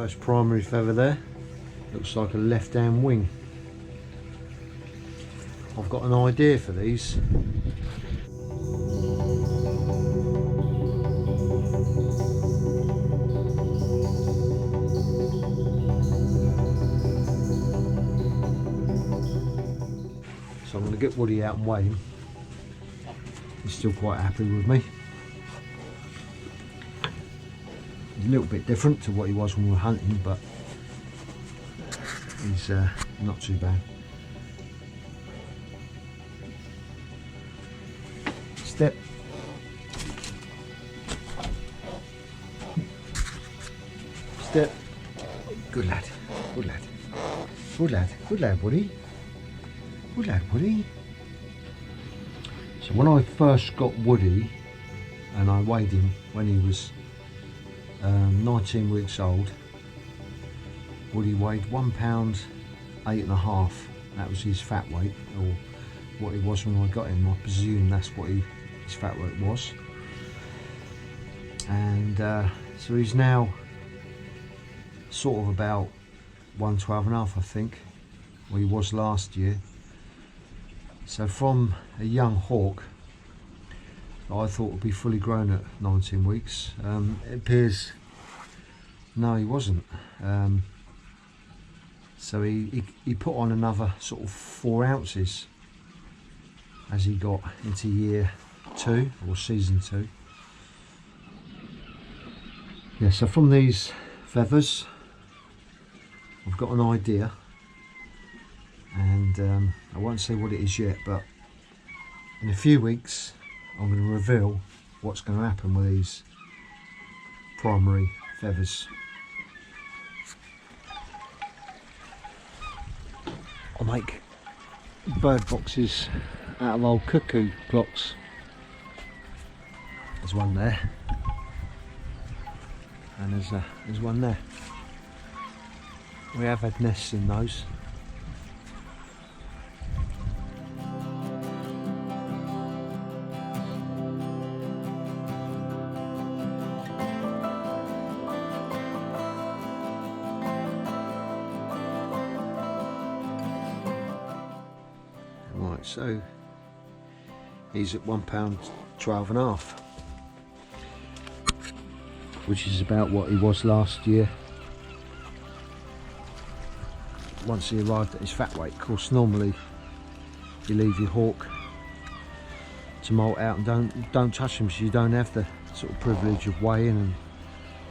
First primary feather there. Looks like a left hand wing. I've got an idea for these. So I'm going to get Woody out and weigh him. He's still quite happy with me. He's a little bit different to what he was when we were hunting, but he's not too bad. Step. Step. Good lad. Good lad. Good lad. Good lad, Woody. Good lad, Woody. So when I first got Woody and I weighed him when he was 19 weeks old, Woody weighed £1.8.5. That was his fat weight, or what he was when I got him. I presume that's what his fat weight was. And so he's now sort of about 112.5, I think, where he was last year. So from a young hawk, I thought would be fully grown at 19 weeks. It appears, no, he wasn't. So he put on another sort of 4 ounces as he got into year 2 or season 2. Yeah, so from these feathers, I've got an idea, and I won't say what it is yet, but in a few weeks I'm going to reveal what's going to happen with these primary feathers. I'll make bird boxes out of old cuckoo clocks. There's one there, and there's one there. We have had nests in those. Right, so he's at £1.12.5, which is about what he was last year once he arrived at his fat weight. Of course, normally you leave your hawk to molt out and don't touch him, so you don't have the sort of privilege of weighing and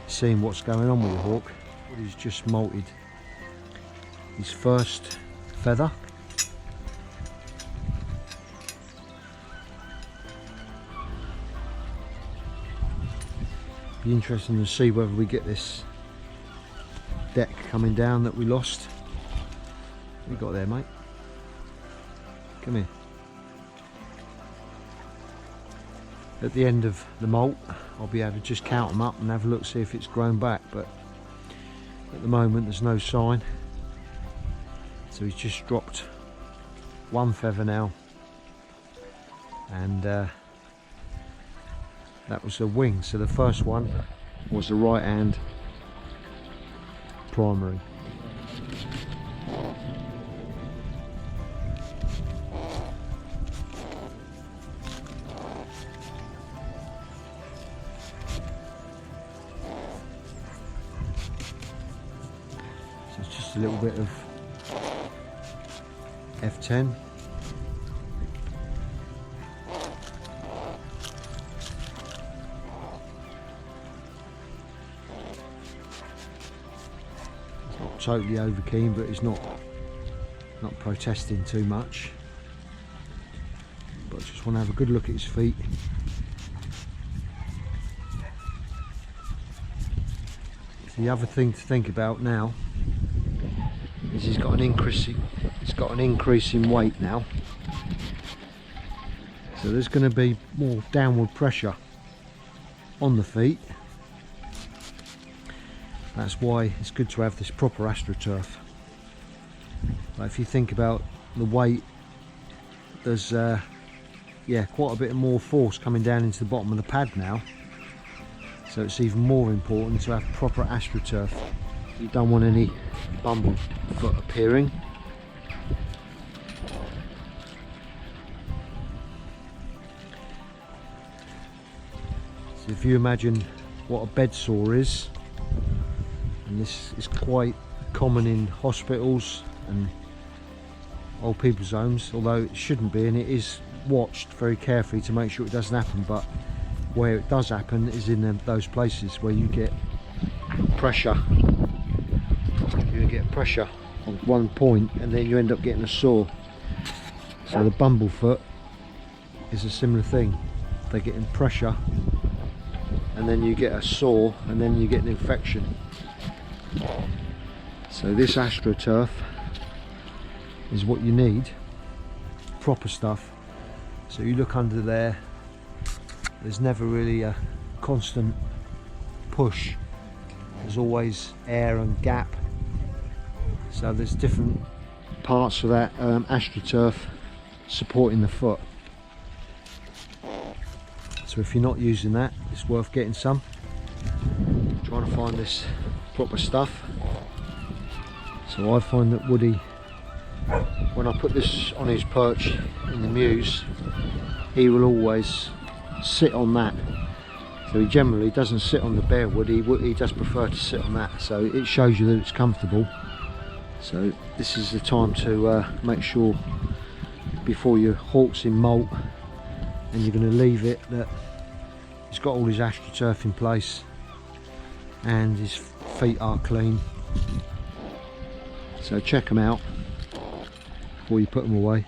seeing what's going on with your hawk. He's just molted his first feather. Be interesting to see whether we get this deck coming down that we lost. What you got there, mate? Come here. At the end of the molt, I'll be able to just count them up and have a look, see if it's grown back, but at the moment there's no sign. So he's just dropped one feather now, and that was a wing. So the first one was the right hand primary. So it's just a little bit of F10. Totally over keen, but he's not protesting too much. But I just want to have a good look at his feet. The other thing to think about now is he's got an increase in weight now, so there's going to be more downward pressure on the feet. That's why it's good to have this proper AstroTurf. But if you think about the weight, there's yeah, quite a bit more force coming down into the bottom of the pad now, so it's even more important to have proper AstroTurf You don't want any bumblefoot appearing. So if you imagine what a bed sore is, and this is quite common in hospitals and old people's homes, although it shouldn't be, and it is watched very carefully to make sure it doesn't happen, but where it does happen is in those places where you get pressure. You get pressure on one point and then you end up getting a sore. So the bumblefoot is a similar thing. They get in pressure and then you get a sore and then you get an infection. So this AstroTurf is what you need, proper stuff. So you look under there, there's never really a constant push, there's always air and gap. So there's different parts of that AstroTurf supporting the foot. So if you're not using that, it's worth getting some. I'm trying to find this proper stuff. So I find that Woody, when I put this on his perch in the mews, he will always sit on that. So he generally doesn't sit on the bare wood, he does prefer to sit on that, so it shows you that it's comfortable. So this is the time to make sure before your hawk's in molt and you're going to leave it, that he's got all his AstroTurf in place and his feet are clean. So check them out before you put them away.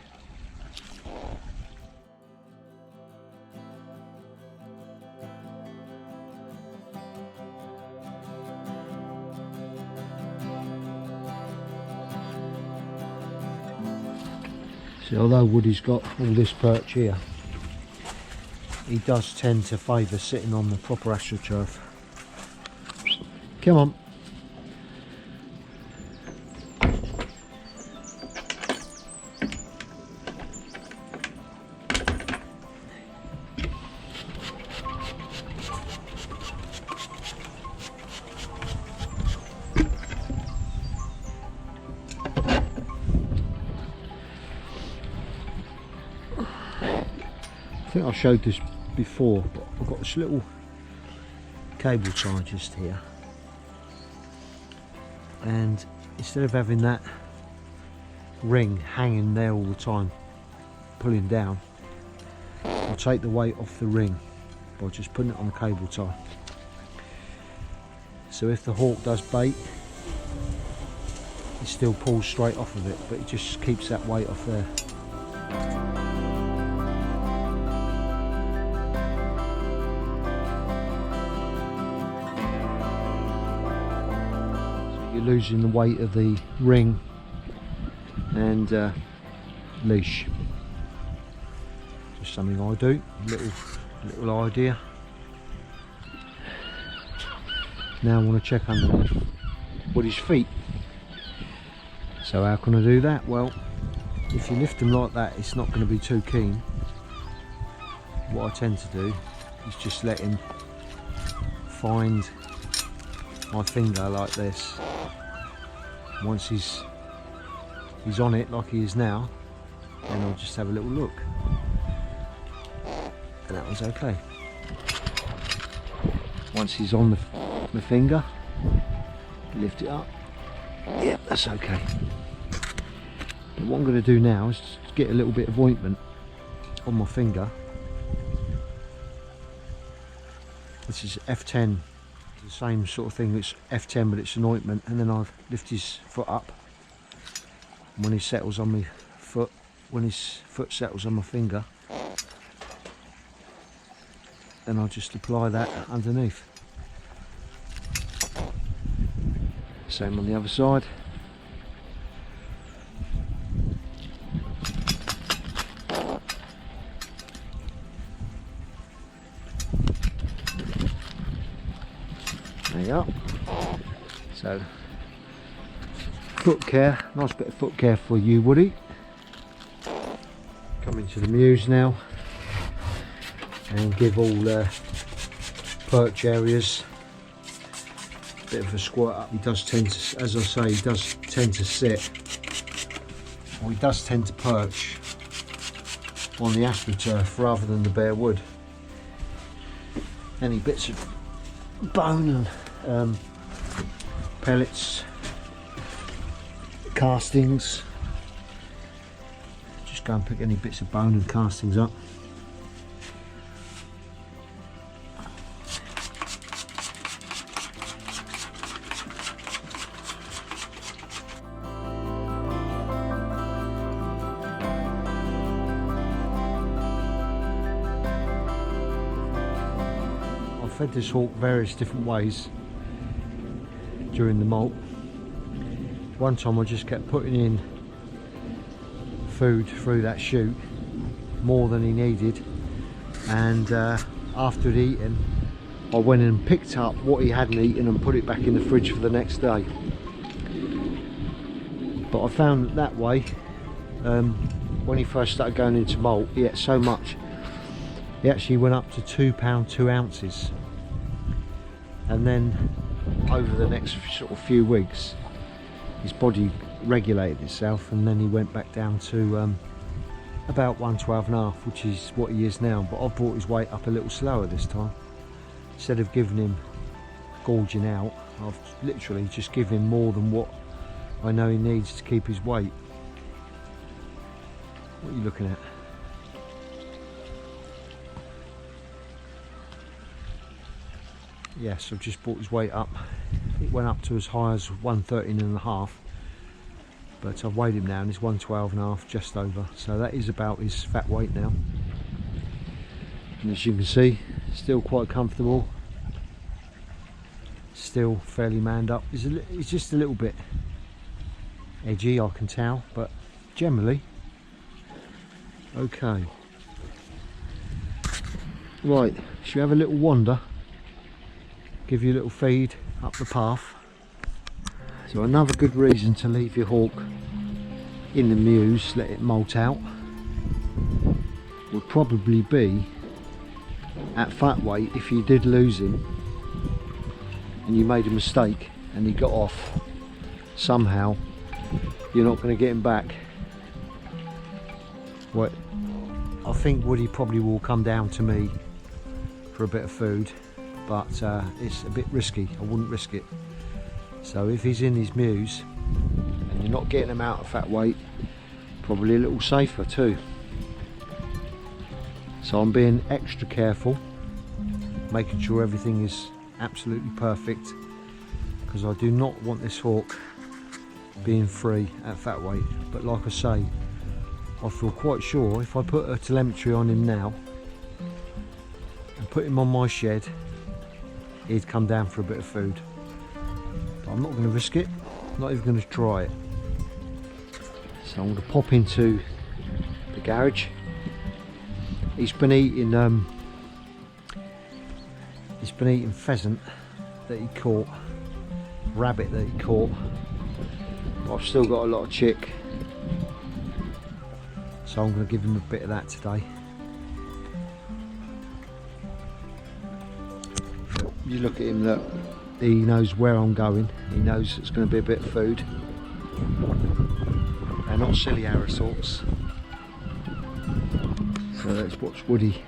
See, although Woody's got all this perch here, he does tend to favour sitting on the proper AstroTurf. Come on. I think I showed this before, but I've got this little cable tie just here, and instead of having that ring hanging there all the time pulling down, I'll take the weight off the ring by just putting it on the cable tie. So if the hawk does bait, it still pulls straight off of it, but it just keeps that weight off there. You're losing the weight of the ring and leash. Just something I do, little idea. Now I want to check underneath Woody's feet. So how can I do that? Well, if you lift them like that, it's not going to be too keen. What I tend to do is just let him find my finger like this. Once he's on it like he is now, then I'll just have a little look, and that was okay. Once he's on the finger, lift it up. Yeah, that's okay. But what I'm going to do now is just get a little bit of ointment on my finger. This is F10. The same sort of thing, it's F10 but it's an ointment, and then I lift his foot up, and when he settles on my foot, when his foot settles on my finger, then I'll just apply that underneath. Same on the other side. There you go. So, foot care, nice bit of foot care for you, Woody. Coming to the mews now and give all perch areas bit of a squirt up. He does tend to, as I say, he does tend to sit, or he does tend to perch on the astroturf rather than the bare wood. Any bits of bone and pellets, castings, just go and pick any bits of bone and castings up. I've fed this hawk various different ways during the molt. One time I just kept putting in food through that chute, more than he needed, and after he'd eaten I went and picked up what he hadn't eaten and put it back in the fridge for the next day. But I found that way, when he first started going into molt, he ate so much, he actually went up to £2 2 ounces, and then over the next sort of few weeks his body regulated itself, and then he went back down to about 112.5, which is what he is now. But I've brought his weight up a little slower this time. Instead of giving him gorging out, I've literally just given him more than what I know he needs to keep his weight. What are you looking at? Yes, I've just brought his weight up. It went up to as high as 113.5, but I've weighed him now and it's 112.5, just over. So that is about his fat weight now. And as you can see, still quite comfortable, still fairly manned up. He's just a little bit edgy, I can tell, but generally okay. Right, should we have a little wander? Give you a little feed up the path. So another good reason to leave your hawk in the mews, let it molt out, would probably be at fat weight. If you did lose him and you made a mistake and he got off somehow, you're not going to get him back. Well, I think Woody probably will come down to me for a bit of food, but it's a bit risky. I wouldn't risk it. So if he's in his mews and you're not getting him out of fat weight, probably a little safer too. So I'm being extra careful, making sure everything is absolutely perfect, because I do not want this hawk being free at fat weight. But like I say, I feel quite sure if I put a telemetry on him now and put him on my shed, he'd come down for a bit of food. But I'm not going to risk it, not even going to try it. So I'm going to pop into the garage. He's been eating pheasant that he caught, rabbit that he caught, but I've still got a lot of chick, so I'm going to give him a bit of that today. You look at him, look, he knows where I'm going, he knows it's going to be a bit of food. They're not silly arrow sorts. So let's watch Woody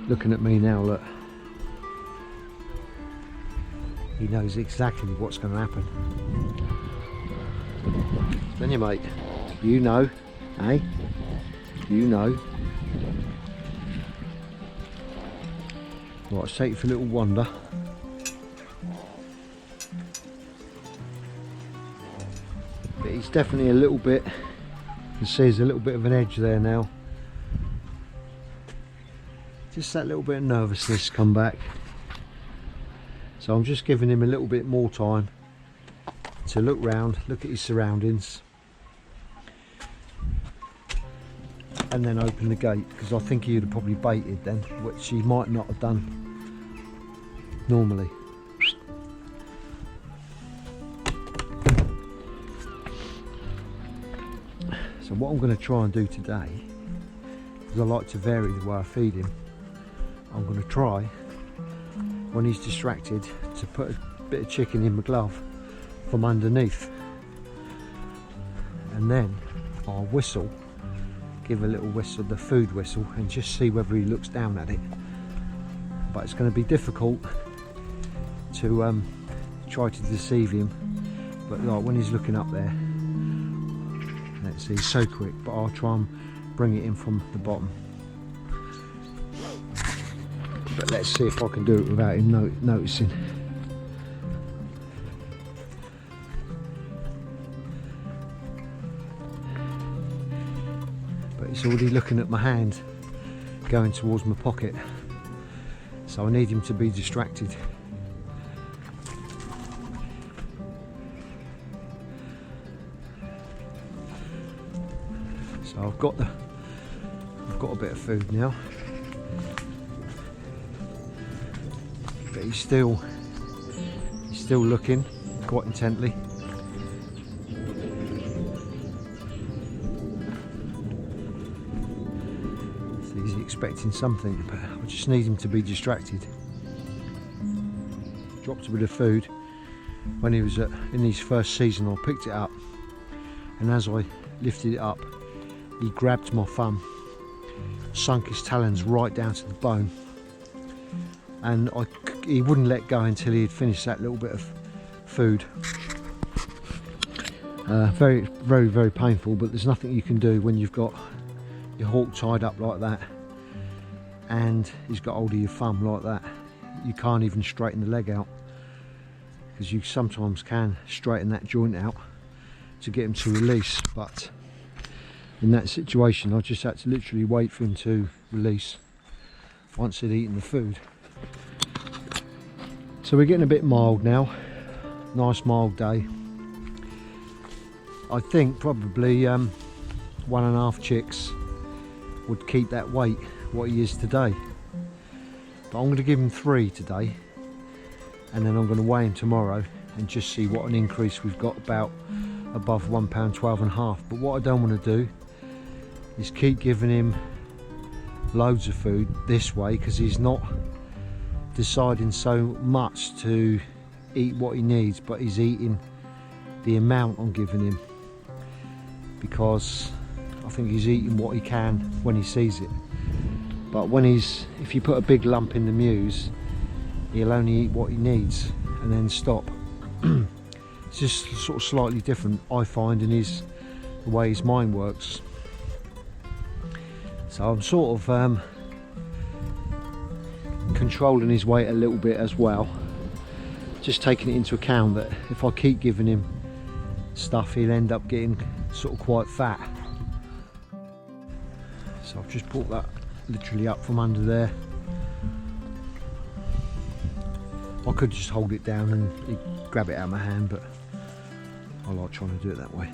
looking at me now. Look, he knows exactly what's going to happen. Then you mate, you know, eh? You know. Right, let's take you for a little wander. But he's definitely a little bit, you can see there's a little bit of an edge there now. Just that little bit of nervousness come back. So I'm just giving him a little bit more time to look round, look at his surroundings, and then open the gate, because I think he would have probably baited then, which he might not have done normally. So what I'm going to try and do today, because I like to vary the way I feed him, I'm going to try, when he's distracted, to put bit of chicken in my glove from underneath, and then I'll whistle, give a little whistle, the food whistle, and just see whether he looks down at it. But it's going to be difficult to try to deceive him, but like when he's looking up there, let's see, he's so quick, but I'll try and bring it in from the bottom. But let's see if I can do it without him noticing. But he's already looking at my hand going towards my pocket, so I need him to be distracted. So I've got a bit of food now, but he's still looking quite intently. So he's expecting something, but I just need him to be distracted. Dropped a bit of food when he was in his first season. I picked it up, and as I lifted it up, he grabbed my thumb, sunk his talons right down to the bone, and he wouldn't let go until he had finished that little bit of food. Very, very, very painful, but there's nothing you can do when you've got your hawk tied up like that and he's got hold of your thumb like that. You can't even straighten the leg out, because you sometimes can straighten that joint out to get him to release, but in that situation I just had to literally wait for him to release once he'd eaten the food. So we're getting a bit mild now, nice mild day. I think probably 1.5 chicks would keep that weight what he is today, but I'm going to give him 3 today, and then I'm going to weigh him tomorrow and just see what an increase we've got, about above £1.12.5. But what I don't want to do is keep giving him loads of food this way, because he's not deciding so much to eat what he needs, but he's eating the amount I'm giving him, because I think he's eating what he can when he sees it. But if you put a big lump in the mews, he'll only eat what he needs and then stop. It's just sort of slightly different, I find, in the way his mind works. So I'm sort of controlling his weight a little bit as well, just taking it into account that if I keep giving him stuff, he'll end up getting sort of quite fat. So I've just brought that literally up from under there. I could just hold it down and he'd grab it out of my hand, but I like trying to do it that way.